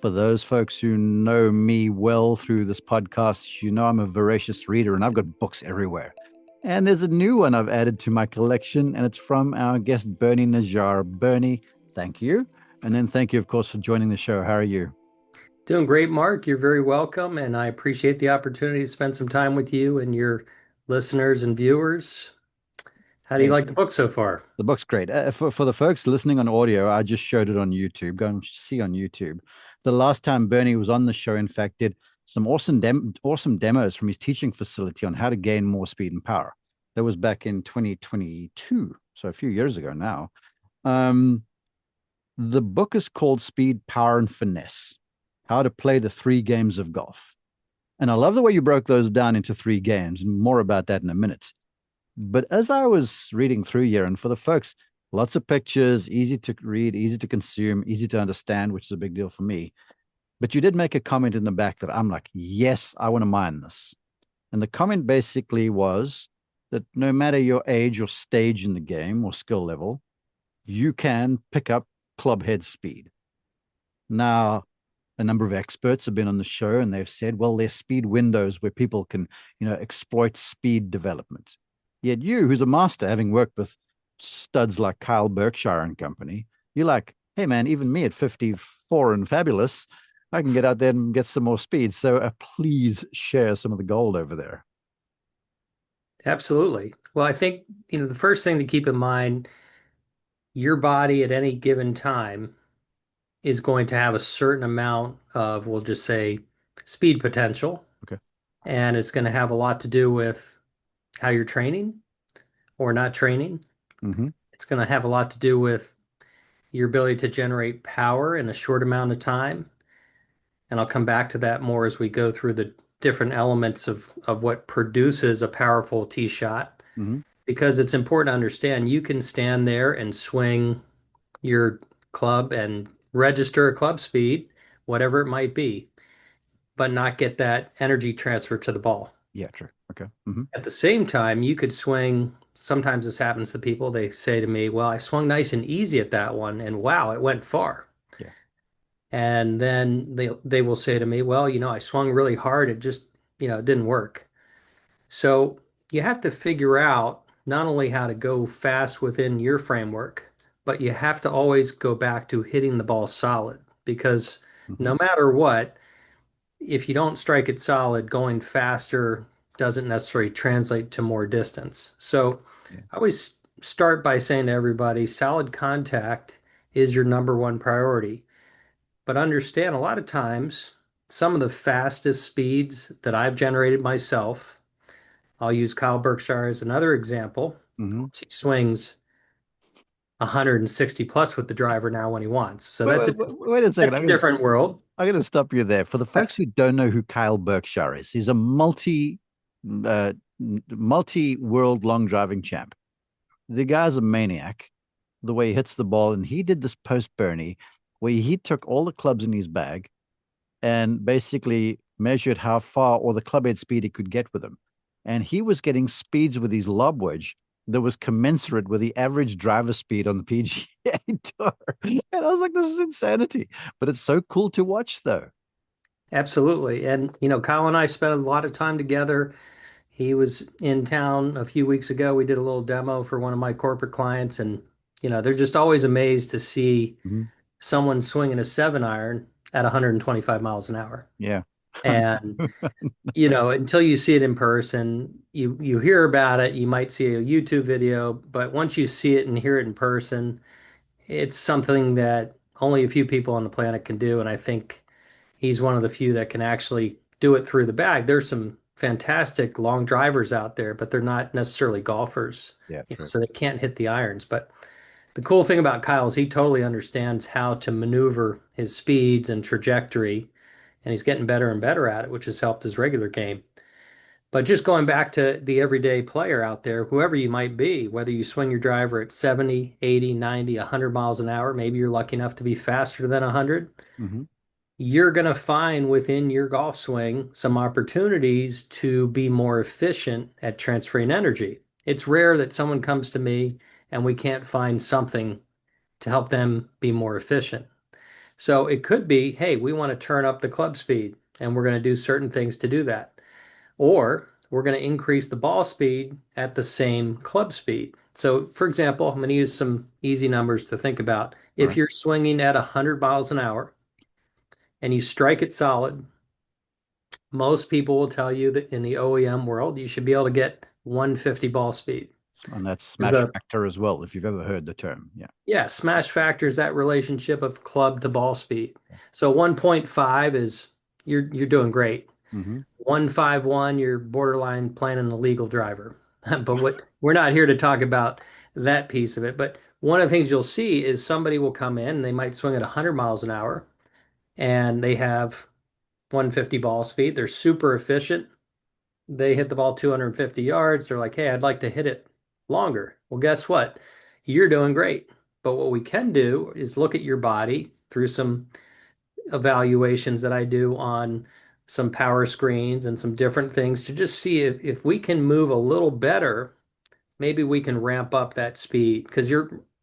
For those folks who know me well through this podcast, you know I'm a voracious reader and I've got books everywhere. And there's a new one I've added to my collection, and it's from our guest, Bernie Najar. Bernie, thank you. And then thank you, of course, for joining the show. How are you? Doing great, Mark. You're very welcome, and I appreciate the opportunity to spend some time with you and your listeners and viewers. How do you Hey, like the book so far? the book's great. For the folks listening on audio, I just showed it on YouTube. Go and see on YouTube. The last time Bernie was on the show, in fact, did some awesome demos from his teaching facility on how to gain more speed and power. That was back in 2022, so a few years ago now. Um, the book is called Speed, Power, and Finesse: How to Play the Three Games of Golf. And I love the way you broke those down into three games. More about that in a minute. But as I was reading through here, and for the folks, lots of pictures, easy to read, easy to consume, easy to understand, which is a big deal for me. But you did make a comment in the back that I'm like, yes, I want to mine this. And the comment basically was that no matter your age or stage in the game or skill level, you can pick up clubhead speed. Now, a number of experts have been on the show and they've said, well, there's speed windows where people can, exploit speed development. Yet you, who's a master, having worked with studs like Kyle Berkshire and company, you're like, hey, man, even me at 54 and fabulous, I can get out there and get some more speed. So please share some of the gold over there. Absolutely. Well, I think, the first thing to keep in mind, your body at any given time is going to have a certain amount of, we'll just say, speed potential, Okay. and it's going to have a lot to do with how you're training or not training. Mm-hmm. It's going to have a lot to do with your ability to generate power in a short amount of time. And I'll come back to that more as we go through the different elements of what produces a powerful tee shot, Mm-hmm. because it's important to understand you can stand there and swing your club and register a club speed, whatever it might be, but not get that energy transfer to the ball. Yeah, true. Okay. Mm-hmm. At the same time, you could swing. Sometimes this happens to people. They say to me, well, I swung nice and easy at that one, and wow, it went far. Yeah. And then they will say to me, well, I swung really hard. It just, it didn't work. So you have to figure out not only how to go fast within your framework, but you have to always go back to hitting the ball solid, because Mm-hmm. no matter what, if you don't strike it solid, going faster doesn't necessarily translate to more distance. So Yeah. I always start by saying to everybody, solid contact is your number one priority. But understand a lot of times, some of the fastest speeds that I've generated myself, I'll use Kyle Berkshire as another example. Mm-hmm. He swings 160 plus with the driver now when he wants. So Wait, that's wait, wait a second. that's a different world. I'm going to stop you there. For the folks Yes. who don't know who Kyle Berkshire is, he's a uh, multi-world long driving champ. The guy's a maniac. The way he hits the ball, and he did this post Bernie, where he took all the clubs in his bag and basically measured how far or the club head speed he could get with them, and he was getting speeds with his lob wedge that was commensurate with the average driver speed on the PGA Tour. And I was like, this is insanity. But it's so cool to watch, though. Absolutely. And, Kyle and I spent a lot of time together. He was in town a few weeks ago. We did a little demo for one of my corporate clients, and, they're just always amazed to see Mm-hmm. someone swinging a 7 iron at 125 miles an hour. Yeah. And, until you see it in person, you hear about it, you might see a YouTube video, but once you see it and hear it in person, it's something that only a few people on the planet can do. And I think he's one of the few that can actually do it through the bag. There's some fantastic long drivers out there, but they're not necessarily golfers, Yeah, true. so they can't hit the irons. But the cool thing about Kyle is he totally understands how to maneuver his speeds and trajectory, and he's getting better and better at it, which has helped his regular game. But just going back to the everyday player out there, whoever you might be, whether you swing your driver at 70, 80, 90, 100 miles an hour, maybe you're lucky enough to be faster than 100, Mm-hmm. you're going to find within your golf swing some opportunities to be more efficient at transferring energy. It's rare that someone comes to me and we can't find something to help them be more efficient. So it could be, hey, we want to turn up the club speed and we're going to do certain things to do that. Or we're going to increase the ball speed at the same club speed. So, for example, I'm going to use some easy numbers to think about. All If right. you're swinging at 100 miles an hour and you strike it solid, most people will tell you that in the OEM world, you should be able to get 150 ball speed. And that's smash The factor as well, if you've ever heard the term. Yeah. Yeah, smash factor is that relationship of club to ball speed. So 1.5 is you're doing great. Mm-hmm. 151, you're borderline playing an illegal driver. But what we're not here to talk about that piece of it. But one of the things you'll see is somebody will come in and they might swing at 100 miles an hour and they have 150 ball speed. They're super efficient. They hit the ball 250 yards. They're like, hey, I'd like to hit it longer. Well, guess what? You're doing great. But what we can do is look at your body through some evaluations that I do on some power screens and some different things to just see if we can move a little better, maybe we can ramp up that speed because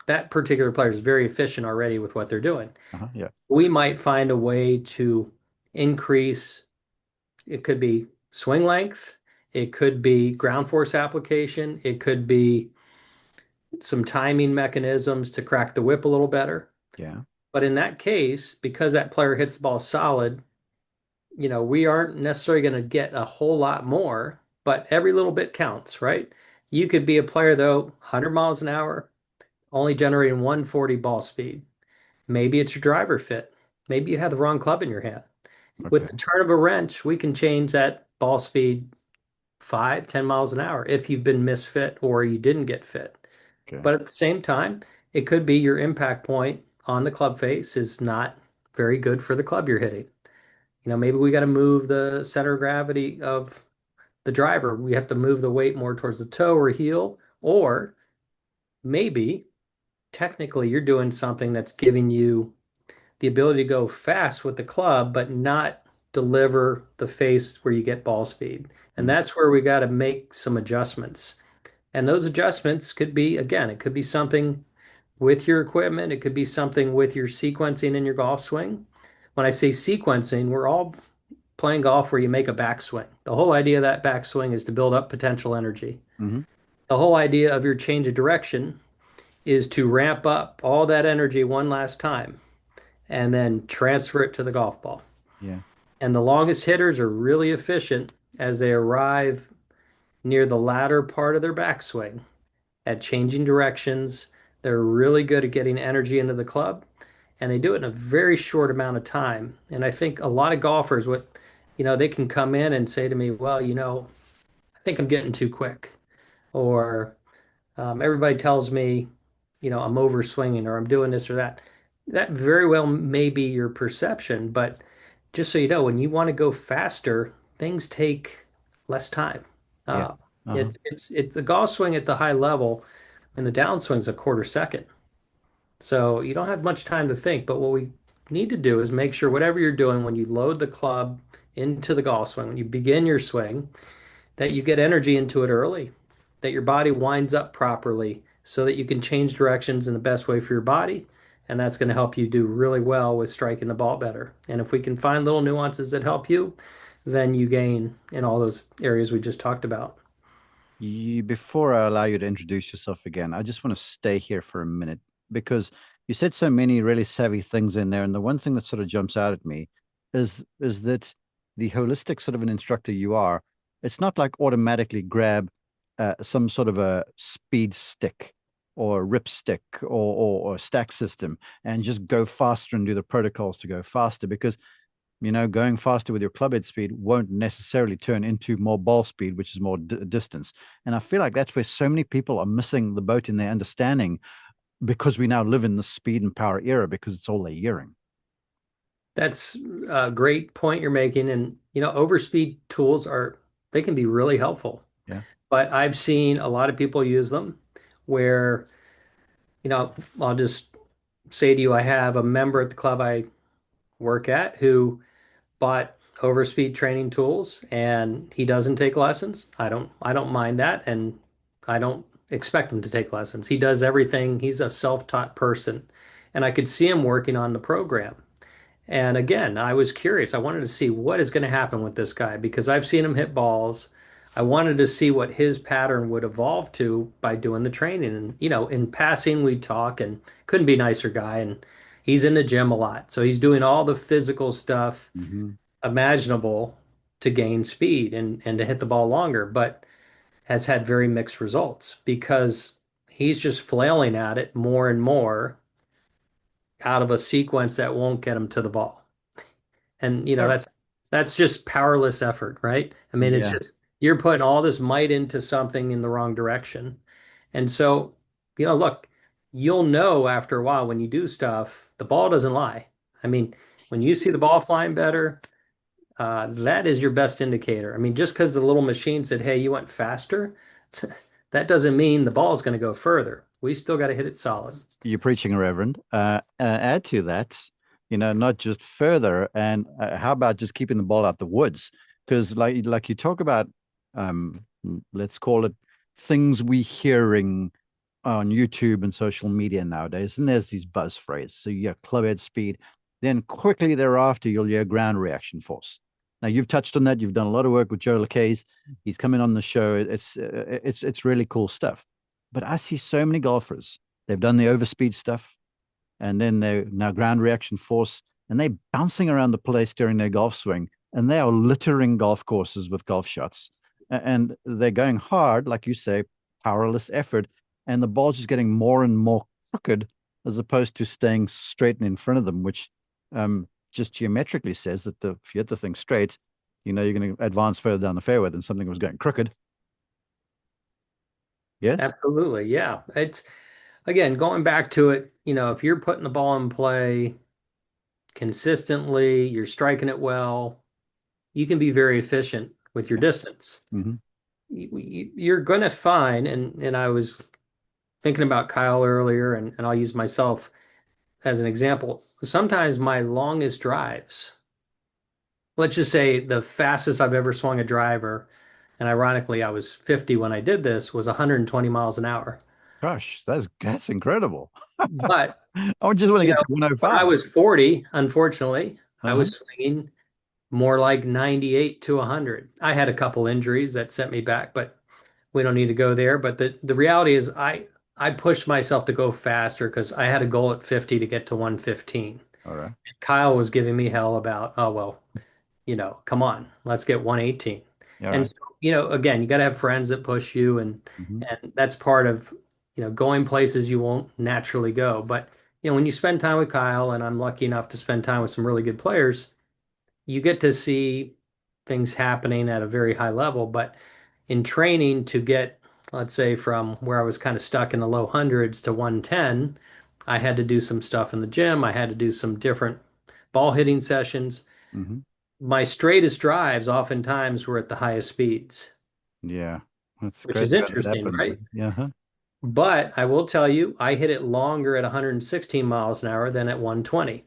that particular player is very efficient already with what they're doing. Uh-huh. Yeah. We might find a way to increase, it could be swing length, it could be ground force application, it could be some timing mechanisms to crack the whip a little better. Yeah. But in that case, because that player hits the ball solid, we aren't necessarily going to get a whole lot more, but every little bit counts, right? You could be a player, though, 100 miles an hour, only generating 140 ball speed. Maybe it's your driver fit. Maybe you have the wrong club in your hand. With Okay. the turn of a wrench, we can change that ball speed 5, 10 miles an hour if you've been misfit or you didn't get fit. Okay. But at the same time, it could be your impact point on the club face is not very good for the club you're hitting. Maybe we got to move the center of gravity of the driver. We have to move the weight more towards the toe or heel, or maybe technically you're doing something that's giving you the ability to go fast with the club, but not deliver the face where you get ball speed. And Mm. that's where we got to make some adjustments. And those adjustments could be, again, it could be something with your equipment, it could be something with your sequencing in your golf swing. When I say sequencing, we're all playing golf where you make a backswing. The whole idea of that backswing is to build up potential energy. Mm-hmm. The whole idea of your change of direction is to ramp up all that energy one last time and then transfer it to the golf ball. Yeah. And the longest hitters are really efficient as they arrive near the latter part of their backswing at changing directions. They're really good at getting energy into the club, and they do it in a very short amount of time. And I think a lot of golfers, they can come in and say to me, well, I think I'm getting too quick, or everybody tells me, I'm over swinging or I'm doing this or that. That very well may be your perception, but just so you know, when you want to go faster, things take less time. Yeah. Uh, Uh-huh. it's the golf swing at the high level, and the downswing's a quarter second. So you don't have much time to think. But what we need to do is make sure whatever you're doing when you load the club into the golf swing, when you begin your swing, that you get energy into it early, that your body winds up properly so that you can change directions in the best way for your body. And that's going to help you do really well with striking the ball better. And if we can find little nuances that help you, then you gain in all those areas we just talked about. Before I allow you to introduce yourself again, I just want to stay here for a minute because you said so many really savvy things in there, and the one thing that sort of jumps out at me is that the holistic sort of an instructor you are, it's not like automatically grab some sort of a speed stick or rip stick or stack system and just go faster and do the protocols to go faster because going faster with your clubhead speed won't necessarily turn into more ball speed, which is more distance. And I feel like that's where so many people are missing the boat in their understanding because we now live in the speed and power era because it's all they're hearing. That's a great point you're making. And, overspeed tools they can be really helpful. Yeah. But I've seen a lot of people use them where, I'll just say to you, I have a member at the club I work at who bought overspeed training tools and he doesn't take lessons. I don't mind that and I don't expect him to take lessons. He does everything. He's a self-taught person. And I could see him working on the program. And again, I was curious. I wanted to see what is going to happen with this guy because I've seen him hit balls. I wanted to see what his pattern would evolve to by doing the training. And, in passing, we talk and couldn't be a nicer guy. And he's in the gym a lot. So he's doing all the physical stuff Hmm. imaginable to gain speed and to hit the ball longer, but has had very mixed results because he's just flailing at it more and more out of a sequence that won't get him to the ball. And that's just powerless effort, right? I mean, it's Yeah. just you're putting all this might into something in the wrong direction. And so, look, you'll know after a while when you do stuff, the ball doesn't lie. I mean, when you see the ball flying better, that is your best indicator. I mean, just because the little machine said, "Hey, you went faster," that doesn't mean the ball is going to go further. We still got to hit it solid. You're preaching, Reverend. Add to that, not just further, and how about just keeping the ball out the woods? Because like you talk about, let's call it things we hearing on YouTube and social media nowadays, and there's these buzz phrases. So you get clubhead speed, then quickly thereafter you'll hear ground reaction force. Now you've touched on that. You've done a lot of work with Joe Lacaze. He's coming on the show. It's really cool stuff. But I see so many golfers. They've done the overspeed stuff, and then they're now ground reaction force, and they're bouncing around the place during their golf swing, and they are littering golf courses with golf shots. And they're going hard, like you say, powerless effort, and the ball's just getting more and more crooked as opposed to staying straight and in front of them, which just geometrically says that if you hit the thing straight, you're going to advance further down the fairway than something that was going crooked. Yes. Absolutely. Yeah. It's again going back to it, if you're putting the ball in play consistently, you're striking it well, you can be very efficient with your Yeah. distance. Mm-hmm. You're going to find, and I was thinking about Kyle earlier, and I'll use myself as an example. Sometimes my longest drives, let's just say the fastest I've ever swung a driver, and ironically, I was 50 when I did this, was 120 miles an hour. Gosh, that's incredible. But, I just want to get to when I 105. was 40, unfortunately, I Uh-huh. was swinging more like 98 to 100. I had a couple injuries that set me back, but we don't need to go there. But the reality is I pushed myself to go faster because I had a goal at 50 to get to 115. All right. Kyle was giving me hell about, oh, well, come on, let's get 118. All And right. so, again, you got to have friends that push you, and Mm-hmm. that's part of, going places you won't naturally go. But, when you spend time with Kyle, and I'm lucky enough to spend time with some really good players, you get to see things happening at a very high level. But in training to get, let's say, from where I was kind of stuck in the low hundreds to 110, I had to do some stuff in the gym. I had to do some different ball hitting sessions. Mm-hmm. My straightest drives oftentimes were at the highest speeds, Yeah. That's which is crazy when that interesting, happens. right? Yeah. Huh? But I will tell you, I hit it longer at 116 miles an hour than at 120.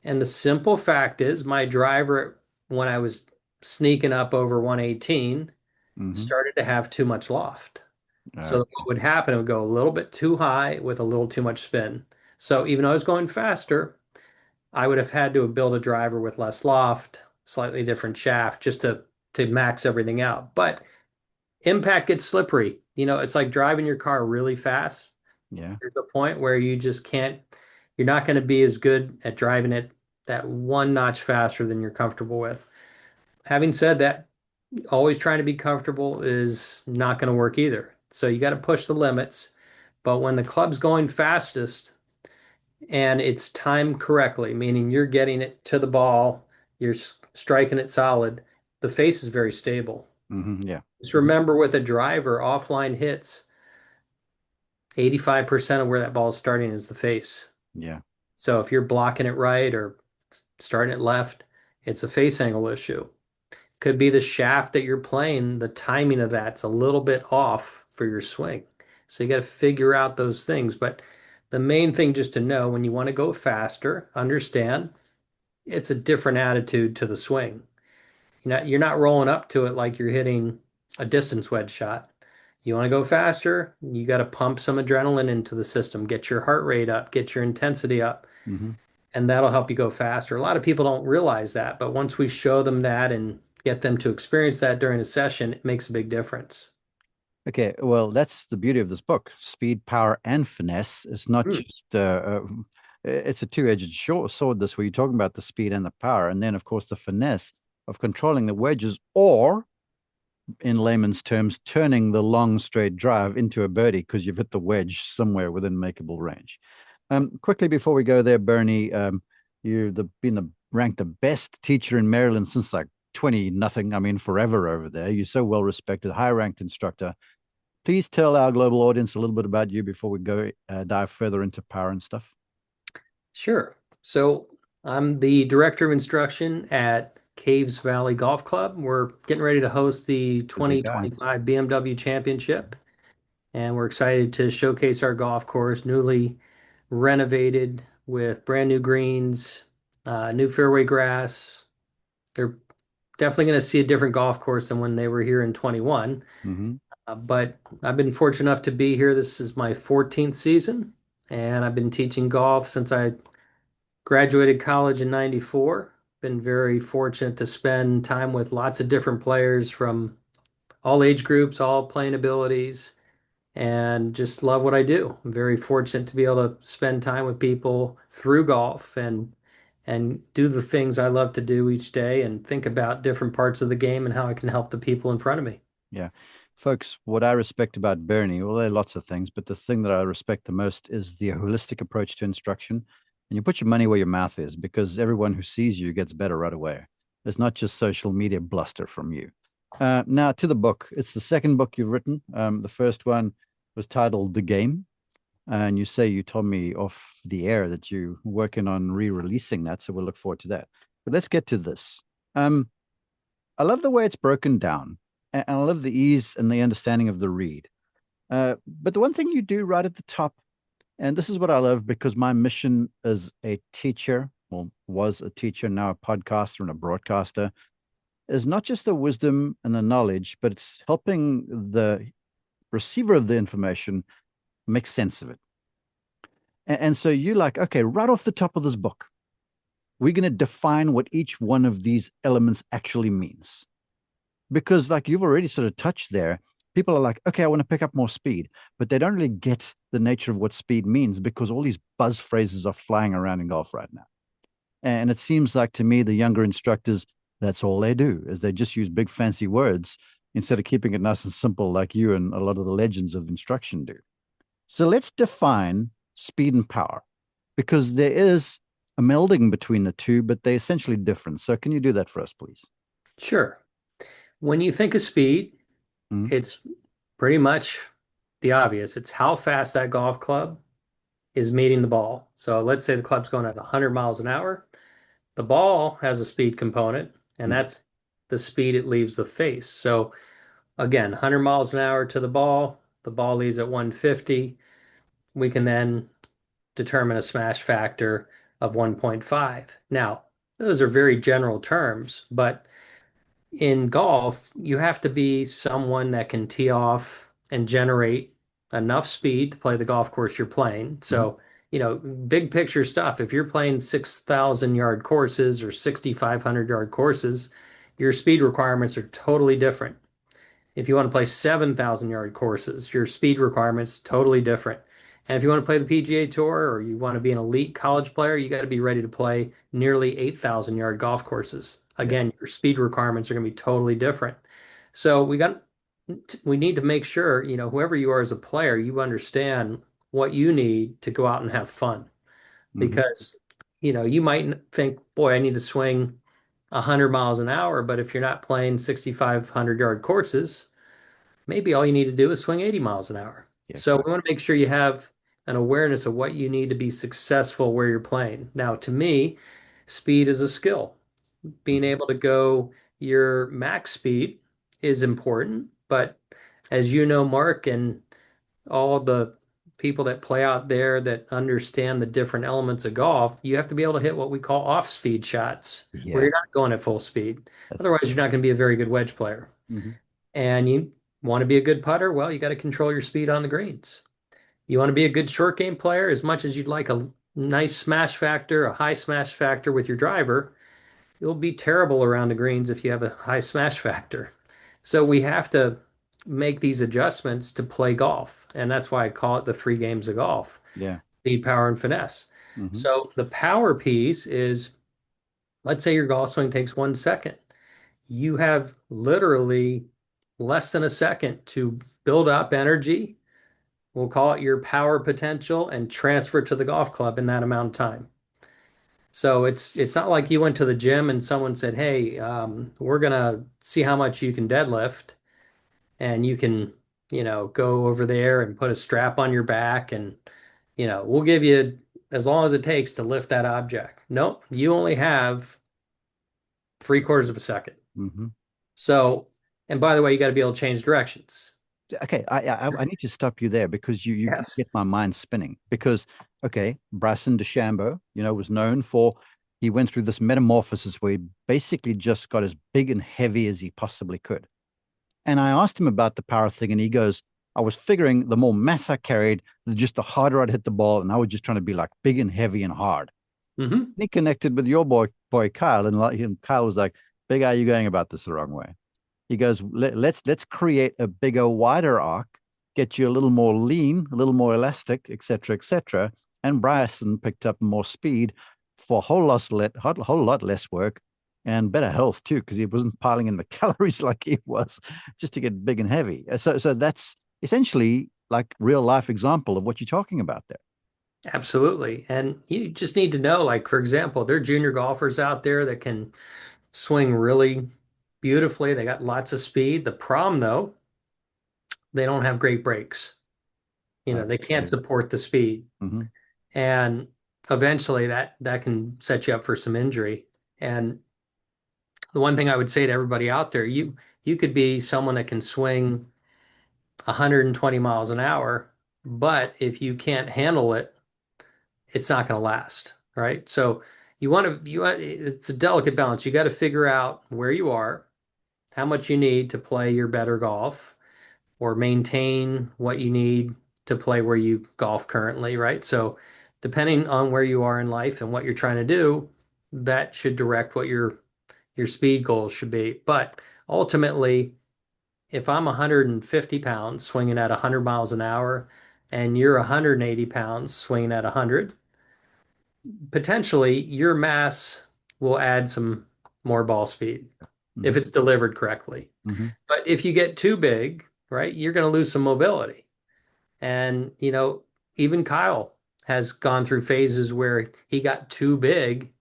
And the simple fact is, my driver, when I was sneaking up over 118, Mm-hmm. started to have too much loft. So Okay. what would happen, it would go a little bit too high with a little too much spin. So even though I was going faster, I would have had to have built a driver with less loft, slightly different shaft, just to max everything out. But impact gets slippery. It's like driving your car really fast. Yeah. There's a point where you just can't, you're not going to be as good at driving it that one notch faster than you're comfortable with. Having said that, always trying to be comfortable is not going to work either. So you got to push the limits. But when the club's going fastest and it's timed correctly, meaning you're getting it to the ball, you're striking it solid, the face is very stable. Mm-hmm. Yeah. Just Mm-hmm. remember with a driver, offline hits, 85% of where that ball is starting is the face. Yeah. So if you're blocking it right or starting it left, it's a face angle issue. Could be the shaft that you're playing, the timing of that's a little bit off for your swing. So you got to figure out those things. But the main thing just to know when you want to go faster, understand it's a different attitude to the swing. You're not rolling up to it like you're hitting a distance wedge shot. You want to go faster, you got to pump some adrenaline into the system, get your heart rate up, get your intensity up. Mm-hmm. and that'll help you go faster. A lot of people don't realize that, but once we show them that and get them to experience that during a session, it makes a big difference. Okay, well, that's the beauty of this book. Speed, power, and finesse. It's not Hmm. just it's a two-edged sword. This where you're talking about the speed and the power, and then of course the finesse of controlling the wedges, or in layman's terms, turning the long straight drive into a birdie because you've hit the wedge somewhere within makeable range. Quickly before we go there, Bernie, been ranked the best teacher in Maryland since like 20 nothing. I mean, forever over there. You're so well respected, high ranked instructor. Please tell our global audience a little bit about you before we go dive further into power and stuff. Sure. So I'm the director of instruction at Caves Valley Golf Club. We're getting ready to host the Busy guy. 2025 BMW Championship, and we're excited to showcase our golf course, newly renovated with brand new greens, new fairway grass. They're definitely going to see a different golf course than when they were here in 21. Mm-hmm. But I've been fortunate enough to be here. This is my 14th season, and I've been teaching golf since I graduated college in 94. Been very fortunate to spend time with lots of different players from all age groups, all playing abilities, and just love what I do. I'm very fortunate to be able to spend time with people through golf and do the things I love to do each day and think about different parts of the game and how I can help the people in front of me. Yeah. Folks, what I respect about Bernie, well, there are lots of things, but the thing that I respect the most is the holistic approach to instruction. And you put your money where your mouth is because everyone who sees you gets better right away. It's not just social media bluster from you. Now, to the book. It's the second book you've written. The first one was titled The Game. And you say you told me off the air that you're working on re-releasing that. So we'll look forward to that. But let's get to this. Um, I love the way it's broken down, and I love the ease and the understanding of the read. But the one thing you do right at the top, and this is what I love because my mission as a teacher, well, was a teacher, now a podcaster and a broadcaster, is not just the wisdom and the knowledge, but it's helping the receiver of the information make sense of it. And so you like, okay, right off the top of this book, we're going to define what each one of these elements actually means. Because like you've already sort of touched there, people are like, okay, I want to pick up more speed, but they don't really get the nature of what speed means because all these buzz phrases are flying around in golf right now. And it seems like to me, the younger instructors, that's all they do is they just use big fancy words instead of keeping it nice and simple like you and a lot of the legends of instruction do. So let's define speed and power because there is a melding between the two, but they're essentially different. So can you do that for us, please? Sure. When you think of speed, Mm-hmm. it's pretty much the obvious. It's how fast that golf club is meeting the ball. So let's say the club's going at 100 miles an hour. The ball has a speed component, and that's the speed it leaves the face. So again, 100 miles an hour to the ball leaves at 150. We can then determine a smash factor of 1.5. Now, those are very general terms, but in golf, you have to be someone that can tee off and generate enough speed to play the golf course you're playing. Mm-hmm. So, big picture stuff. If you're playing 6,000 yard courses or 6,500 yard courses, your speed requirements are totally different. If you want to play 7,000 yard courses, your speed requirements totally different. And if you want to play the PGA Tour or you want to be an elite college player, you got to be ready to play nearly 8,000 yard golf courses. Yeah. Again, your speed requirements are going to be totally different. So we need to make sure, whoever you are as a player, you understand what you need to go out and have fun. Mm-hmm. Because, you might think, boy, I need to swing 100 miles an hour, but if you're not playing 6,500 yard courses, maybe all you need to do is swing 80 miles an hour. Yeah, So we correct. want to make sure you have an awareness of what you need to be successful where you're playing. Now, to me, speed is a skill. Being Mm-hmm. able to go your max speed is important, but as you know, Mark, and all the people that play out there that understand the different elements of golf, you have to be able to hit what we call off-speed shots, where Yeah, you're not going at full speed. that's Otherwise, you're not going to be a very good wedge player. mm-hmm. And you want to be a good putter? Well, you got to control your speed on the greens. You want to be a good short game player as much as you'd like a nice smash factor, a high smash factor with your driver, you'll be terrible around the greens if you have a high smash factor. So we have to make these adjustments to play golf. And that's why I call it the three games of golf: Yeah. speed, power, and finesse. Hmm. So the power piece is, let's say your golf swing takes 1 second. You have literally less than a second to build up energy. We'll call it your power potential, and transfer it to the golf club in that amount of time. So it's not like you went to the gym and someone said, "Hey, we're gonna see how much you can deadlift, and you can, go over there and put a strap on your back, and we'll give you as long as it takes to lift that object." Nope, you only have 3/4 of a second. Hmm. So, and by the way, you got to be able to change directions. Okay, I need to stop you there because you Yes. get my mind spinning. Because okay, Bryson DeChambeau, was known for he went through this metamorphosis where he basically just got as big and heavy as he possibly could. And I asked him about the power thing, and he goes, I was figuring the more mass I carried, just the harder I'd hit the ball, and I was just trying to be like big and heavy and hard. Hmm. And he connected with your boy Kyle, and Kyle was like, "Big Eye, you going about this the wrong way." He goes, let's create a bigger, wider arc, get you a little more lean, a little more elastic, etc., etc. And Bryson picked up more speed for whole lot less work and better health too, because he wasn't piling in the calories like he was just to get big and heavy. So that's essentially like real life example of what you're talking about there. Absolutely. And you just need to know, like, for example, there are junior golfers out there that can swing really beautifully. They got lots of speed. The problem, though, they don't have great breaks. They can't Yeah. support the speed. Hmm. And eventually that can set you up for some injury. And the one thing I would say to everybody out there, you could be someone that can swing 120 miles an hour, but if you can't handle it, it's not going to last, right? So it's a delicate balance. You got to figure out where you are, how much you need to play your better golf, or maintain what you need to play where you golf currently, right? So depending on where you are in life and what you're trying to do, that should direct what your speed goals should be. But ultimately, if I'm 150 pounds swinging at 100 miles an hour and you're 180 pounds swinging at 100, potentially your mass will add some more ball speed if Hmm. it's delivered correctly. Hmm. But if you get too big, right, you're going to lose some mobility. And, even Kyle has gone through phases where he got too big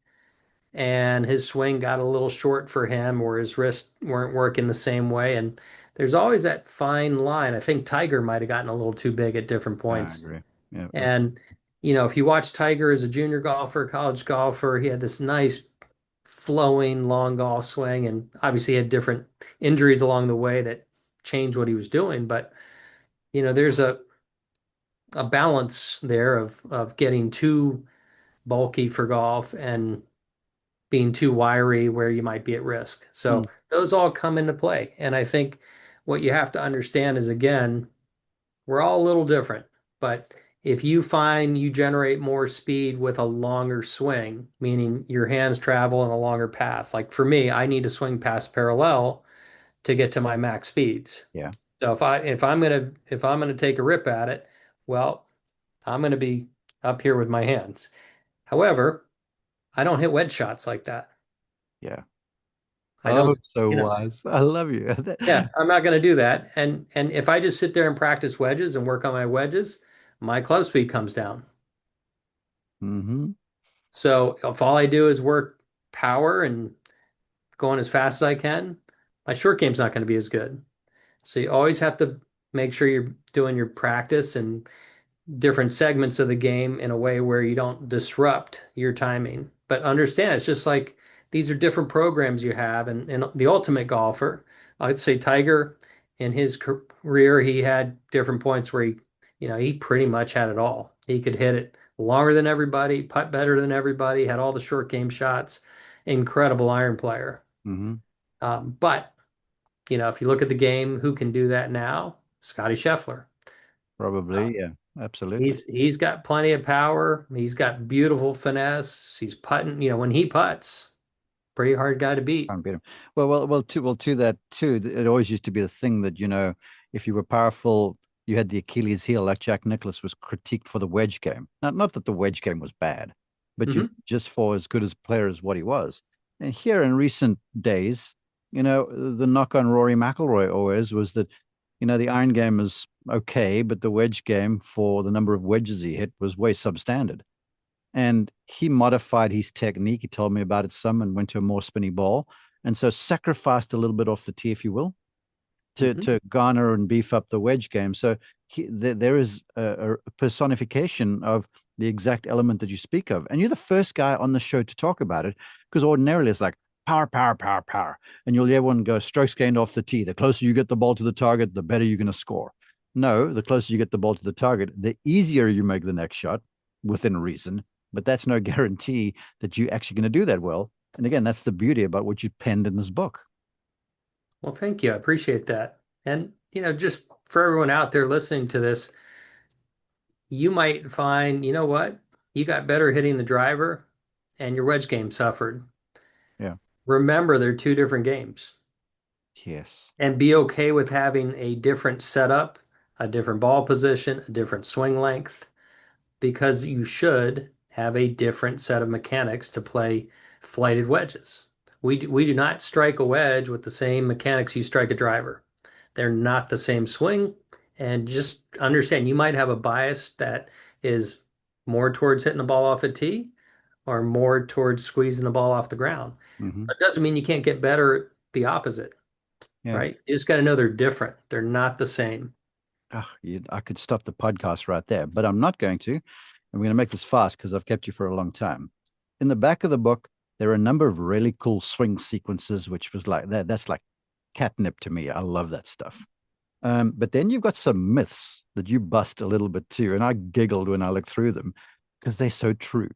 and his swing got a little short for him, or his wrists weren't working the same way. And there's always that fine line. I think Tiger might have gotten a little too big at different I points. agree. Yeah. And, if you watch Tiger as a junior golfer, college golfer, he had this nice flowing long golf swing. And obviously he had different injuries along the way that changed what he was doing. But, there's a balance there of getting too bulky for golf and being too wiry where you might be at risk. So Mm. those all come into play. And I think what you have to understand is, again, we're all a little different, but if you find you generate more speed with a longer swing, meaning your hands travel in a longer path, like for me, I need to swing past parallel to get to my max speeds. Yeah. So if I'm gonna take a rip at it, well, I'm gonna be up here with my hands. However, I don't hit wedge shots like that. Yeah. I Oh, don't, so you know, wise. I love you. yeah, I'm not going to do that. And if I just sit there and practice wedges and work on my wedges, my club speed comes down. Hmm. So if all I do is work power and going as fast as I can, my short game's not going to be as good. So you always have to make sure you're doing your practice and different segments of the game in a way where you don't disrupt your timing. But understand, it's just like these are different programs you have. And the ultimate golfer, I'd say Tiger, in his career, he had different points where he pretty much had it all. He could hit it longer than everybody, putt better than everybody, had all the short game shots, incredible iron player. Hmm. But, if you look at the game, who can do that now? Scotty Scheffler. Uh, Probably. Yeah. Absolutely. He's got plenty of power. He's got beautiful finesse. He's putting, when he puts, pretty hard guy to beat. Can't beat him. To that too. It always used to be a thing that if you were powerful, you had the Achilles heel. Like Jack Nicklaus was critiqued for the wedge game. Not that the wedge game was bad, but Hmm. just for as good as a player as what he was. And here in recent days, the knock on Rory McIlroy always was that, the iron game is okay, but the wedge game for the number of wedges he hit was way substandard. And he modified his technique. He told me about it some and went to a more spinny ball. And so sacrificed a little bit off the tee, if you will, to Hmm. to garner and beef up the wedge game. So there is a personification of the exact element that you speak of. And you're the first guy on the show to talk about it, because ordinarily it's like power, power, power, power. And you'll hear everyone go strokes gained off the tee. The closer you get the ball to the target, the better you're going to score. No, the closer you get the ball to the target, the easier you make the next shot within reason. But that's no guarantee that you're actually going to do that well. And again, that's the beauty about what you penned in this book. Well, thank you. I appreciate that. And, just for everyone out there listening to this, you might find, you know what? You got better hitting the driver and your wedge game suffered. Yeah. Remember, they're two different games. Yes. And be okay with having a different setup, a different ball position, a different swing length, because you should have a different set of mechanics to play flighted wedges. We do not strike a wedge with the same mechanics you strike a driver. They're not the same swing. And just understand you might have a bias that is more towards hitting the ball off a tee or more towards squeezing the ball off the ground. Hmm. That doesn't mean you can't get better at the opposite, Yeah. right? You just got to know they're different. They're not the same. Oh, I could stop the podcast right there, but I'm not going to. I'm going to make this fast because I've kept you for a long time. In the back of the book, there are a number of really cool swing sequences, which was like that. That's like catnip to me. I love that stuff. But then you've got some myths that you bust a little bit too. And I giggled when I looked through them because they're so true.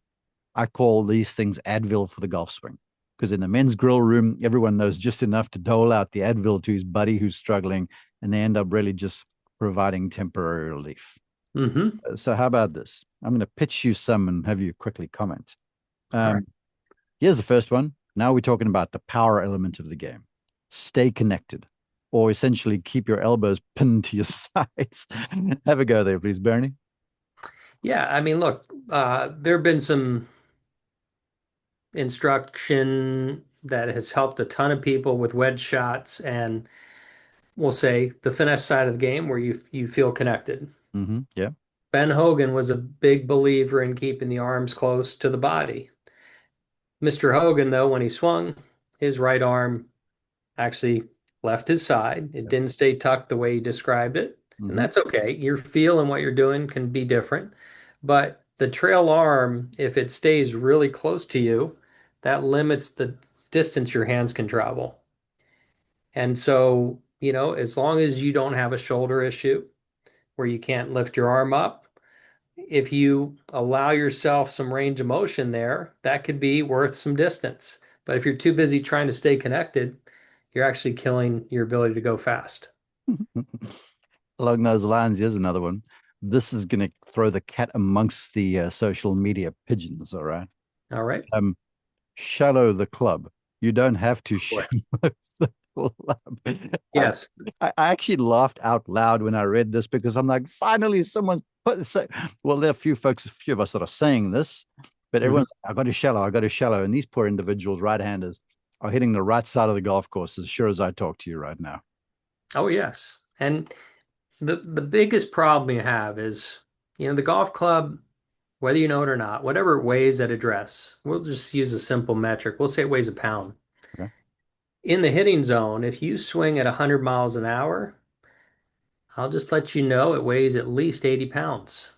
I call these things Advil for the golf swing. Because in the men's grill room, everyone knows just enough to dole out the Advil to his buddy who's struggling, and they end up really just providing temporary relief. Hmm. So, how about this? I'm going to pitch you some and have you quickly comment. All right. Um, Here's the first one. Now we're talking about the power element of the game. Stay connected, or essentially keep your elbows pinned to your sides. Have a go there, please, Bernie. Yeah, I mean, look, there have been some instruction that has helped a ton of people with wedge shots and we'll say the finesse side of the game where you feel connected. Yeah. Ben Hogan was a big believer in keeping the arms close to the body. Mr. Hogan, though, when he swung, his right arm actually left his side. It Yep. didn't stay tucked the way he described it. And Hmm. that's okay. Your feel and what you're doing can be different. But the trail arm, if it stays really close to you, that limits the distance your hands can travel. And so, as long as you don't have a shoulder issue where you can't lift your arm up, if you allow yourself some range of motion there, that could be worth some distance. But if you're too busy trying to stay connected, you're actually killing your ability to go fast. Along those lines, here's another one. This is going to throw the cat amongst the social media pigeons. All right. All right. Um, Shallow the club. You don't have to Boy. shallow the club. I, Yes. I actually laughed out loud when I read this because I'm like, finally, someone put so. Well, there are a few of us that are saying this, but Mhm. everyone's, I got to shallow, I got to shallow. And these poor individuals, right-handers, are hitting the right side of the golf course as sure as I talk to you right now. Oh, yes. And the biggest problem you have is, the golf club, whether you know it or not, whatever it weighs at address, we'll just use a simple metric. We'll say it weighs a pound. Okay. In the hitting zone, if you swing at 100 miles an hour, I'll just let you know it weighs at least 80 pounds.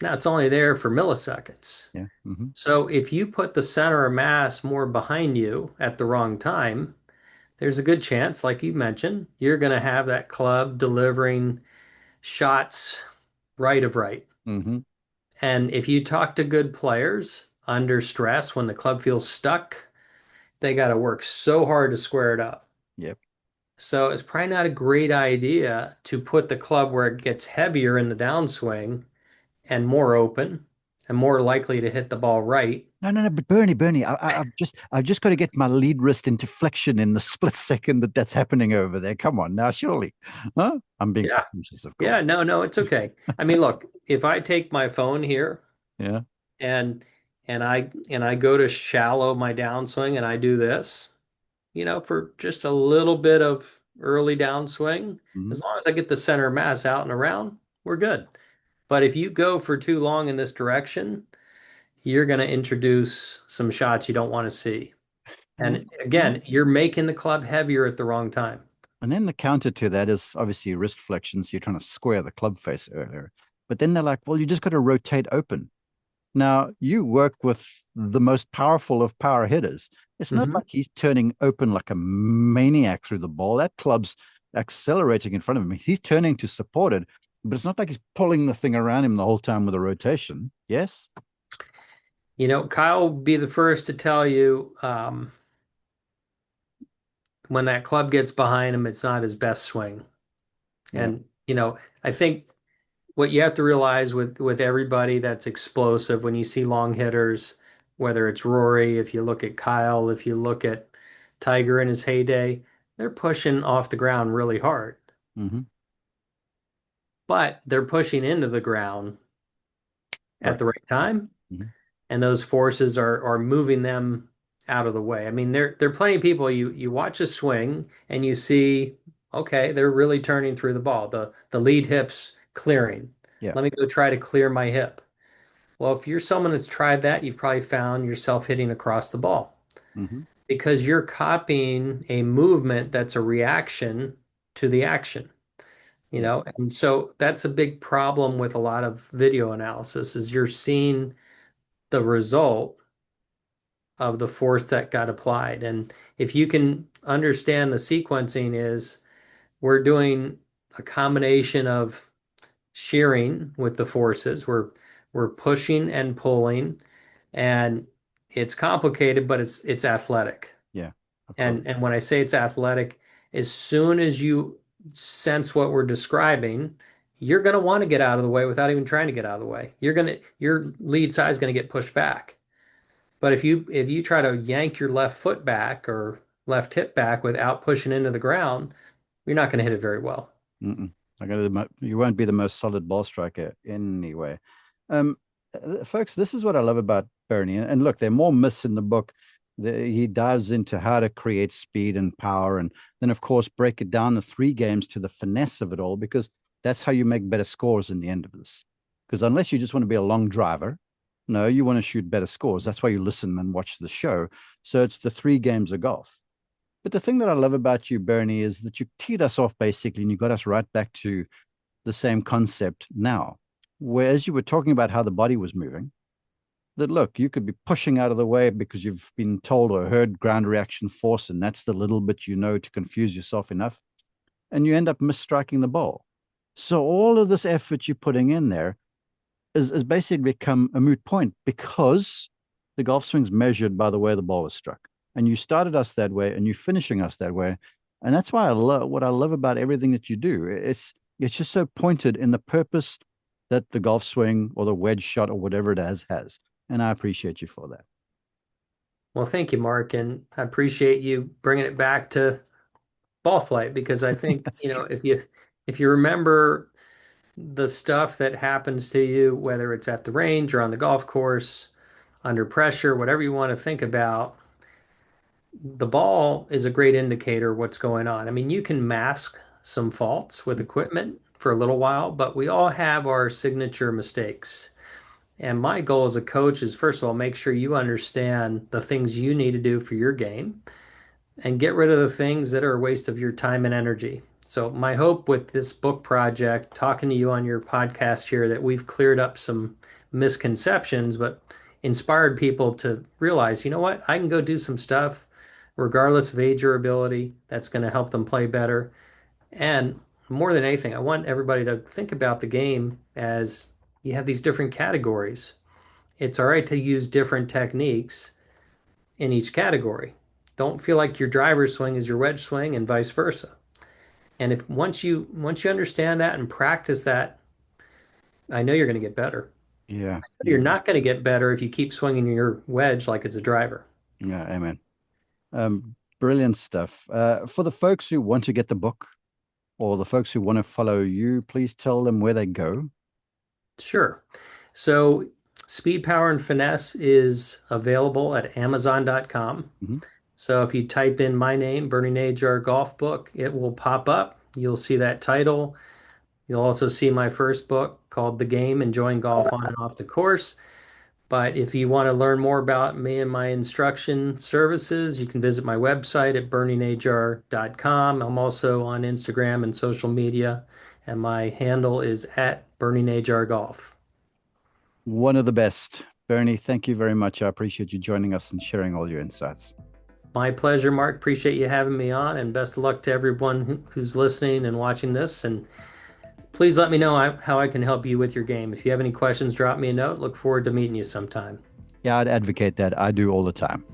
Now, it's only there for milliseconds. Yeah. Hmm. So if you put the center of mass more behind you at the wrong time, there's a good chance, like you mentioned, you're going to have that club delivering shots right of right. Hmm. And if you talk to good players under stress when the club feels stuck, they got to work so hard to square it up. Yep. So it's probably not a great idea to put the club where it gets heavier in the downswing and more open and more likely to hit the ball right. No, no, no. But Bernie, I've just got to get my lead wrist into flexion in the split second that's happening over there. Come on now, surely. Huh? I'm being Yeah. facetious, of Yeah, course. no, no, it's okay. I mean, look, if I take my phone here Yeah. and I go to shallow my downswing and I do this, for just a little bit of early downswing, Hmm. as long as I get the center mass out and around, we're good. But if you go for too long in this direction, you're going to introduce some shots you don't want to see. And And then, again, you're making the club heavier at the wrong time. and then the counter to that is obviously wrist flexion. So you're trying to square the club face earlier. But then they're like, well, you just got to rotate open. Now, you work with the most powerful of power hitters. It's not Hmm. like he's turning open like a maniac through the ball. That club's accelerating in front of him. He's turning to support it, but it's not like he's pulling the thing around him the whole time with a rotation. Yes? Kyle will be the first to tell you when that club gets behind him, it's not his best swing. Yeah. And, I think what you have to realize with everybody that's explosive, when you see long hitters, whether it's Rory, if you look at Kyle, if you look at Tiger in his heyday, they're pushing off the ground really hard, Hmm. but they're pushing into the ground at Right. the right time, Hmm. and those forces are moving them out of the way. I mean, there are plenty of people you watch a swing and you see, okay, they're really turning through the ball. The lead hip's clearing. Yeah. Let me go try to clear my hip. Well, if you're someone that's tried that, you've probably found yourself hitting across the ball Hmm. because you're copying a movement that's a reaction to the action, Yeah. And so that's a big problem with a lot of video analysis is you're seeing the result of the force that got applied. And if you can understand the sequencing is we're doing a combination of shearing with the forces. We're pushing and pulling, and it's complicated, but it's athletic. Yeah. Of course. And when I say it's athletic, as soon as you sense what we're describing, you're going to want to get out of the way without even trying to get out of the way. Your lead side is going to get pushed back. But if you try to yank your left foot back or left hip back without pushing into the ground, you're not going to hit it very well. Mm-mm. You won't be the most solid ball striker anyway. Um, Folks, this is what I love about Bernie. And look, there are more myths in the book. He dives into how to create speed and power, and then, of course, break it down the three games to the finesse of it all, because that's how you make better scores in the end of this. Because unless you just want to be a long driver, no, you want to shoot better scores. That's why you listen and watch the show. So it's the three games of golf. But the thing that I love about you, Bernie, is that you teed us off basically and you got us right back to the same concept now. Whereas you were talking about how the body was moving, that look, you could be pushing out of the way because you've been told or heard ground reaction force, and that's the little bit you know to confuse yourself enough, and you end up misstriking the ball. So all of this effort you're putting in there is basically become a moot point because the golf swing's measured by the way the ball is struck. And you started us that way and you're finishing us that way. And that's why I love what I love about everything that you do. It's just so pointed in the purpose that the golf swing or the wedge shot or whatever it has. And I appreciate you for that. Well, thank you, Mark, and I appreciate you bringing it back to ball flight because I think, That's true. if you remember the stuff that happens to you, whether it's at the range or on the golf course, under pressure, whatever you want to think about, the ball is a great indicator of what's going on. I mean, you can mask some faults with equipment for a little while, but we all have our signature mistakes. And my goal as a coach is, first of all, make sure you understand the things you need to do for your game and get rid of the things that are a waste of your time and energy. So, my hope with this book project, talking to you on your podcast here, that we've cleared up some misconceptions, but inspired people to realize, you know what, I can go do some stuff regardless of age or ability that's going to help them play better. And more than anything, I want everybody to think about the game as you have these different categories. It's all right to use different techniques in each category. Don't feel like your driver's swing is your wedge swing and vice versa. And if once you understand that and practice that, I know you're going to get better. Yeah. You're Yeah. not going to get better if you keep swinging your wedge like it's a driver. Yeah. Amen. Brilliant stuff. For the folks who want to get the book or the folks who want to follow you, please tell them where they go. Sure. So Speed, Power, and Finesse is available at Amazon.com. Mhm. So if you type in my name, Bernie Najar Golf Book, it will pop up. You'll see that title. You'll also see my first book called The Game, Enjoying Golf on and Off the Course. But if you want to learn more about me and my instruction services, you can visit my website at bernienajar.com. I'm also on Instagram and social media, and my handle is at Bernie Najar Golf. One of the best. Bernie, thank you very much. I appreciate you joining us and sharing all your insights. My pleasure, Mark. Appreciate you having me on, and best of luck to everyone who's listening and watching this. And please let me know how I can help you with your game. If you have any questions, drop me a note. Look forward to meeting you sometime. Yeah, I'd advocate that. I do all the time.